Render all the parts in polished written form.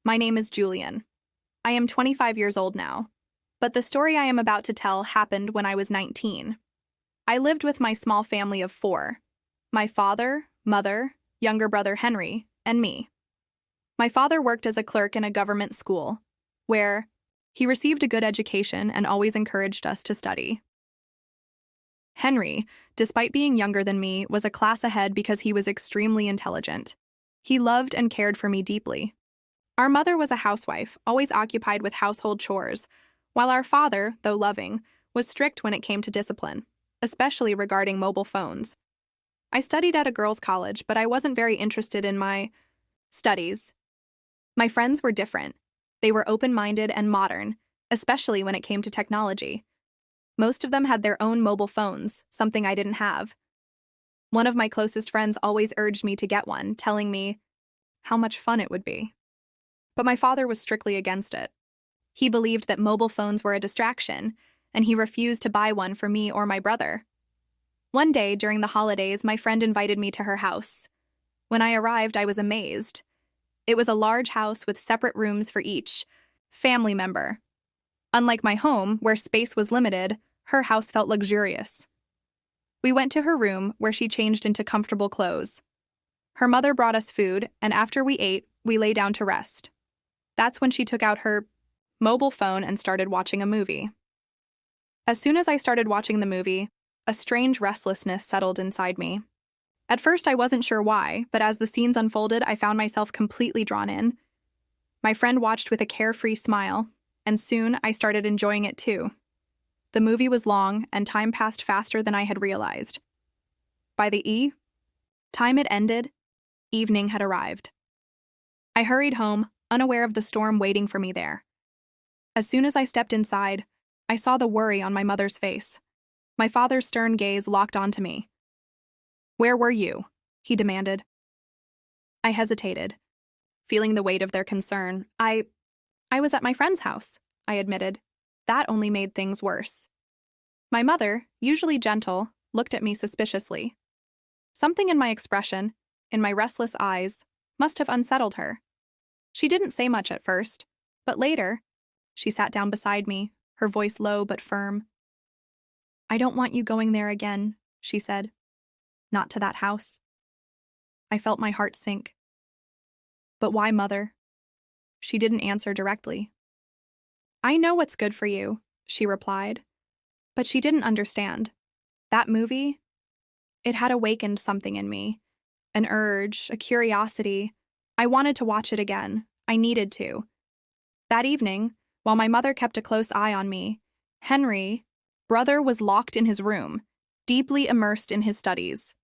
My name is Julian. I am 25 years old now, but the story I am about to tell happened when I was 19. I lived with my small family of 4: my father, mother, younger brother Henry, and me. My father worked as a clerk in a government school, where he received a good education and always encouraged us to study. Henry, despite being younger than me, was a class ahead because he was extremely intelligent. He loved and cared for me deeply. Our mother was a housewife, always occupied with household chores, while our father, though loving, was strict when it came to discipline, especially regarding mobile phones. I studied at a girls' college, but I wasn't very interested in my studies. My friends were different. They were open-minded and modern, especially when it came to technology. Most of them had their own mobile phones, something I didn't have. One of my closest friends always urged me to get one, telling me how much fun it would be. But my father was strictly against it. He believed that mobile phones were a distraction, and he refused to buy one for me or my brother. One day, during the holidays, my friend invited me to her house. When I arrived, I was amazed. It was a large house with separate rooms for each family member. Unlike my home, where space was limited, her house felt luxurious. We went to her room, where she changed into comfortable clothes. Her mother brought us food, and after we ate, we lay down to rest. That's when she took out her mobile phone and started watching a movie. As soon as I started watching the movie, a strange restlessness settled inside me. At first, I wasn't sure why, but as the scenes unfolded, I found myself completely drawn in. My friend watched with a carefree smile, and soon I started enjoying it too. The movie was long, and time passed faster than I had realized. By the time it ended, evening had arrived. I hurried home, unaware of the storm waiting for me there. As soon as I stepped inside, I saw the worry on my mother's face. My father's stern gaze locked onto me. "Where were you?" he demanded. I hesitated, feeling the weight of their concern. I was at my friend's house, I admitted. That only made things worse. My mother, usually gentle, looked at me suspiciously. Something in my expression, in my restless eyes, must have unsettled her. She didn't say much at first, but later, she sat down beside me, her voice low but firm. "I don't want you going there again," she said. "Not to that house." I felt my heart sink. "But why, Mother?" She didn't answer directly. "I know what's good for you," she replied. But she didn't understand. That movie, it had awakened something in me. An urge, a curiosity. I wanted to watch it again. I needed to. That evening, while my mother kept a close eye on me, Henry, brother, was locked in his room, deeply immersed in his studies.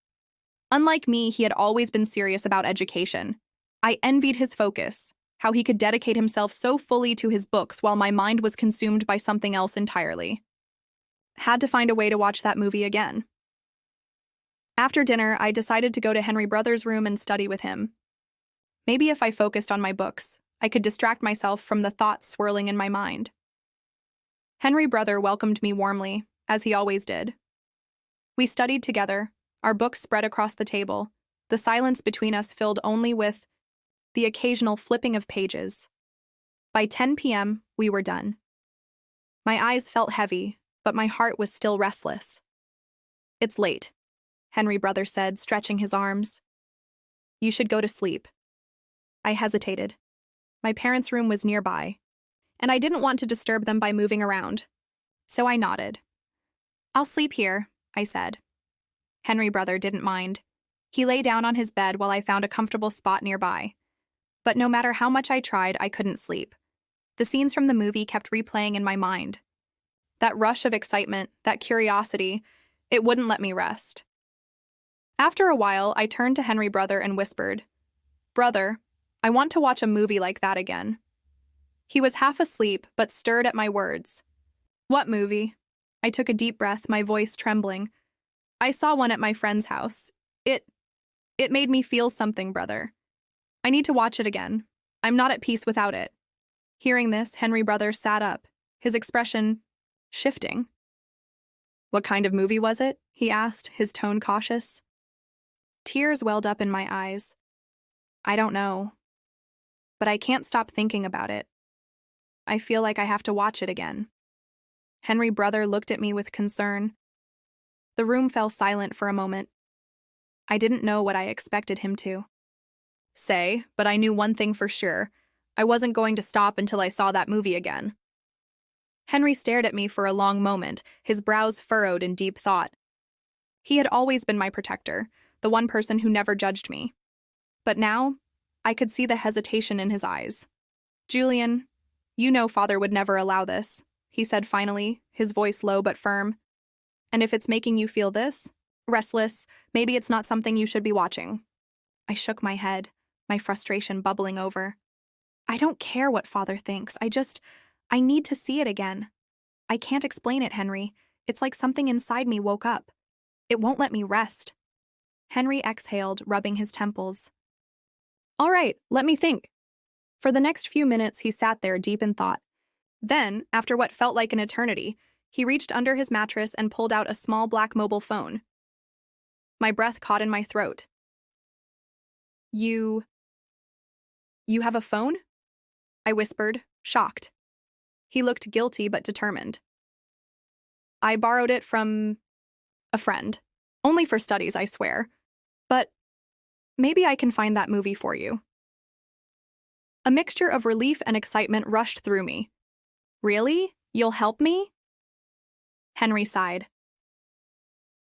Unlike me, he had always been serious about education. I envied his focus, how he could dedicate himself so fully to his books while my mind was consumed by something else entirely. Had to find a way to watch that movie again. After dinner, I decided to go to Henry Brother's room and study with him. Maybe if I focused on my books, I could distract myself from the thoughts swirling in my mind. Henry Brother welcomed me warmly, as he always did. We studied together, our books spread across the table, the silence between us filled only with the occasional flipping of pages. By 10 p.m., we were done. My eyes felt heavy, but my heart was still restless. "It's late," Henry Brother said, stretching his arms. "You should go to sleep." I hesitated. My parents' room was nearby, and I didn't want to disturb them by moving around. So I nodded. "I'll sleep here," I said. Henry Brother didn't mind. He lay down on his bed while I found a comfortable spot nearby. But no matter how much I tried, I couldn't sleep. The scenes from the movie kept replaying in my mind. That rush of excitement, that curiosity, it wouldn't let me rest. After a while, I turned to Henry Brother and whispered, "Brother, I want to watch a movie like that again." He was half asleep, but stirred at my words. "What movie?" I took a deep breath, my voice trembling. "I saw one at my friend's house. It made me feel something, brother. I need to watch it again. I'm not at peace without it." Hearing this, Henry Brother sat up, his expression shifting. "What kind of movie was it?" he asked, his tone cautious. Tears welled up in my eyes. "I don't know." but I can't stop thinking about it. I feel like I have to watch it again. Henry brother looked at me with concern. The room fell silent for a moment. I didn't know what I expected him to say, but I knew one thing for sure. I wasn't going to stop until I saw that movie again. Henry stared at me for a long moment, his brows furrowed in deep thought. He had always been my protector, the one person who never judged me. But now, I could see the hesitation in his eyes. "Julian, you know Father would never allow this," he said finally, his voice low but firm. "And if it's making you feel this, restless, maybe it's not something you should be watching." I shook my head, my frustration bubbling over. "I don't care what Father thinks. I need to see it again. I can't explain it, Henry. It's like something inside me woke up. It won't let me rest." Henry exhaled, rubbing his temples. "All right, let me think." For the next few minutes, he sat there deep in thought. Then, after what felt like an eternity, he reached under his mattress and pulled out a small black mobile phone. My breath caught in my throat. You have a phone?" I whispered, shocked. He looked guilty but determined. "I borrowed it from a friend. Only for studies, I swear. But maybe I can find that movie for you." A mixture of relief and excitement rushed through me. "Really? You'll help me?" Henry sighed.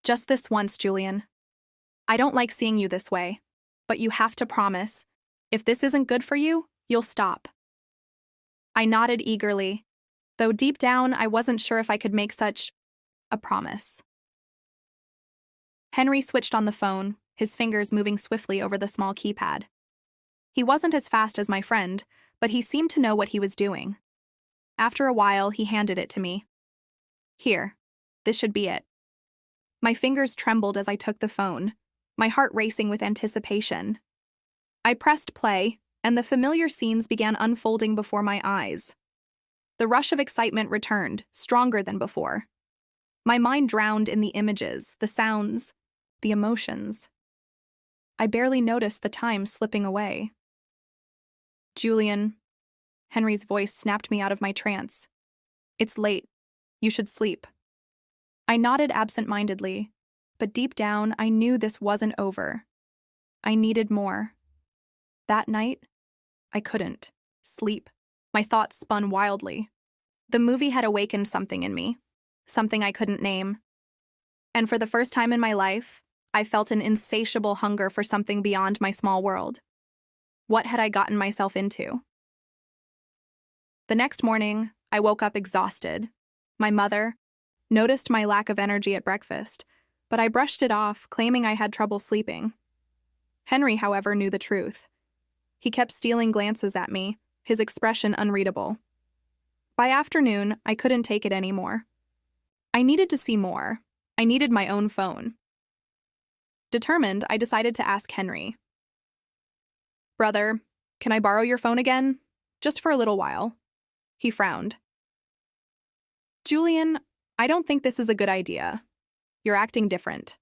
"Just this once, Julian. I don't like seeing you this way, but you have to promise. If this isn't good for you, you'll stop." I nodded eagerly, though deep down I wasn't sure if I could make such a promise. Henry switched on the phone, his fingers moving swiftly over the small keypad. He wasn't as fast as my friend, but he seemed to know what he was doing. After a while, he handed it to me. "Here, this should be it." My fingers trembled as I took the phone, my heart racing with anticipation. I pressed play, and the familiar scenes began unfolding before my eyes. The rush of excitement returned, stronger than before. My mind drowned in the images, the sounds, the emotions. I barely noticed the time slipping away. "Julian," Henry's voice snapped me out of my trance. "It's late. You should sleep." I nodded absent-mindedly, but deep down I knew this wasn't over. I needed more. That night, I couldn't sleep. My thoughts spun wildly. The movie had awakened something in me, something I couldn't name. And for the first time in my life, I felt an insatiable hunger for something beyond my small world. What had I gotten myself into? The next morning, I woke up exhausted. My mother noticed my lack of energy at breakfast, but I brushed it off, claiming I had trouble sleeping. Henry, however, knew the truth. He kept stealing glances at me, his expression unreadable. By afternoon, I couldn't take it anymore. I needed to see more. I needed my own phone. Determined, I decided to ask Henry. "Brother, can I borrow your phone again? Just for a little while." He frowned. "Julian, I don't think this is a good idea. You're acting different."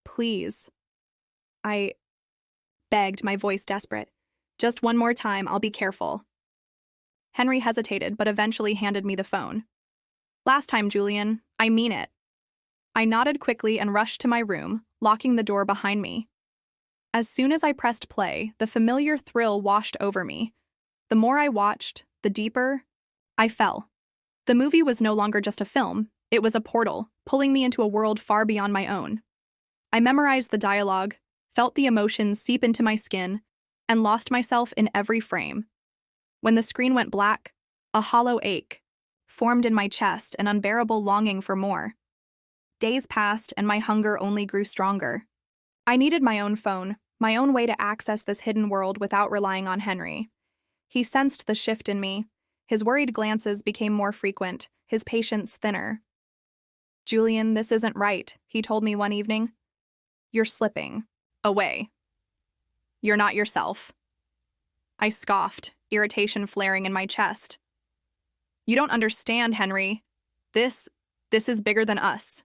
"Please." I begged, my voice desperate. "Just one more time, I'll be careful." Henry hesitated, but eventually handed me the phone. "Last time, Julian. I mean it." I nodded quickly and rushed to my room, locking the door behind me. As soon as I pressed play, the familiar thrill washed over me. The more I watched, the deeper I fell. The movie was no longer just a film, it was a portal, pulling me into a world far beyond my own. I memorized the dialogue, felt the emotions seep into my skin, and lost myself in every frame. When the screen went black, a hollow ache formed in my chest, an unbearable longing for more. Days passed, and my hunger only grew stronger. I needed my own phone, my own way to access this hidden world without relying on Henry. He sensed the shift in me. His worried glances became more frequent, his patience thinner. "Julian, this isn't right," he told me one evening. "You're slipping away. You're not yourself." I scoffed, irritation flaring in my chest. "You don't understand, Henry. This is bigger than us.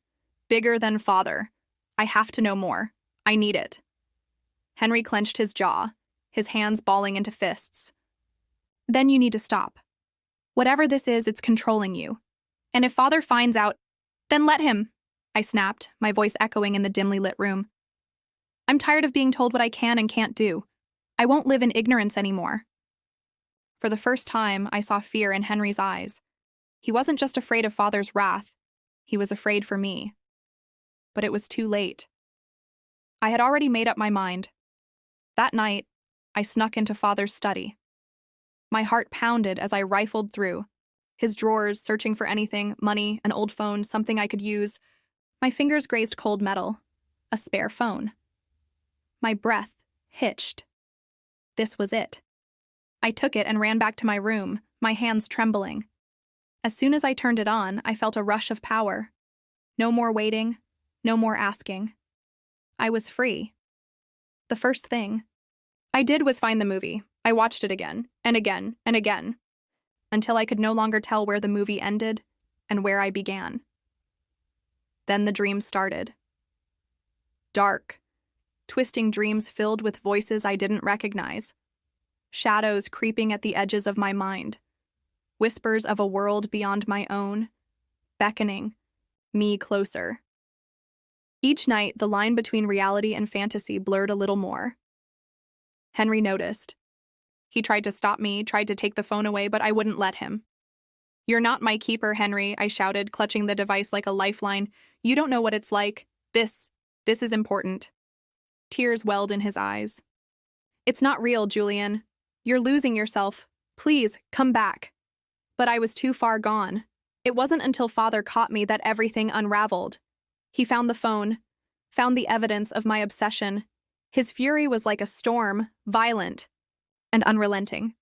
Bigger than Father. I have to know more. I need it." Henry clenched his jaw, his hands balling into fists. Then you need to stop. Whatever this is, it's controlling you. And if Father finds out, then let him, I snapped, my voice echoing in the dimly lit room. I'm tired of being told what I can and can't do. I won't live in ignorance anymore. For the first time, I saw fear in Henry's eyes. He wasn't just afraid of Father's wrath. He was afraid for me. But it was too late. I had already made up my mind. That night, I snuck into Father's study. My heart pounded as I rifled through his drawers, searching for anything, money, an old phone, something I could use. My fingers grazed cold metal, a spare phone. My breath hitched. This was it. I took it and ran back to my room, my hands trembling. As soon as I turned it on, I felt a rush of power. No more waiting, no more asking. I was free. The first thing I did was find the movie. I watched it again, and again, and again, until I could no longer tell where the movie ended and where I began. Then the dream started. Dark, twisting dreams filled with voices I didn't recognize. Shadows creeping at the edges of my mind. Whispers of a world beyond my own, beckoning me closer. Each night, the line between reality and fantasy blurred a little more. Henry noticed. He tried to stop me, tried to take the phone away, but I wouldn't let him. You're not my keeper, Henry, I shouted, clutching the device like a lifeline. You don't know what it's like. This is important. Tears welled in his eyes. It's not real, Julian. You're losing yourself. Please, come back. But I was too far gone. It wasn't until Father caught me that everything unraveled. He found the phone, found the evidence of my obsession. His fury was like a storm, violent and unrelenting.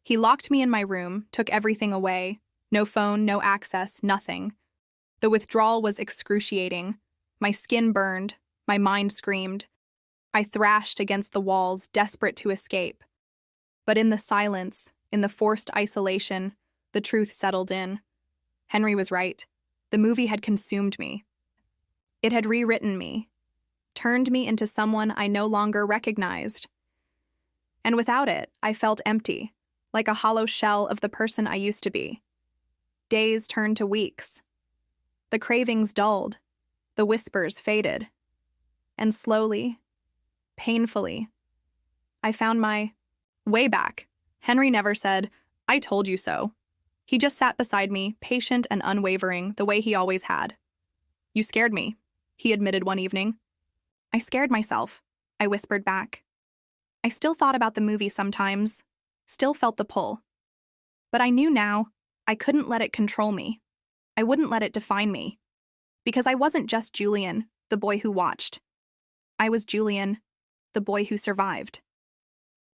He locked me in my room, took everything away. No phone, no access, nothing. The withdrawal was excruciating. My skin burned, my mind screamed. I thrashed against the walls, desperate to escape. But in the silence, in the forced isolation, the truth settled in. Henry was right. The movie had consumed me. It had rewritten me, turned me into someone I no longer recognized. And without it, I felt empty, like a hollow shell of the person I used to be. Days turned to weeks. The cravings dulled, the whispers faded. And slowly, painfully, I found my way back. Henry never said, "I told you so." He just sat beside me, patient and unwavering, the way he always had. "You scared me," he admitted one evening. "I scared myself," I whispered back. I still thought about the movie sometimes, still felt the pull. But I knew now I couldn't let it control me. I wouldn't let it define me. Because I wasn't just Julian, the boy who watched. I was Julian, the boy who survived.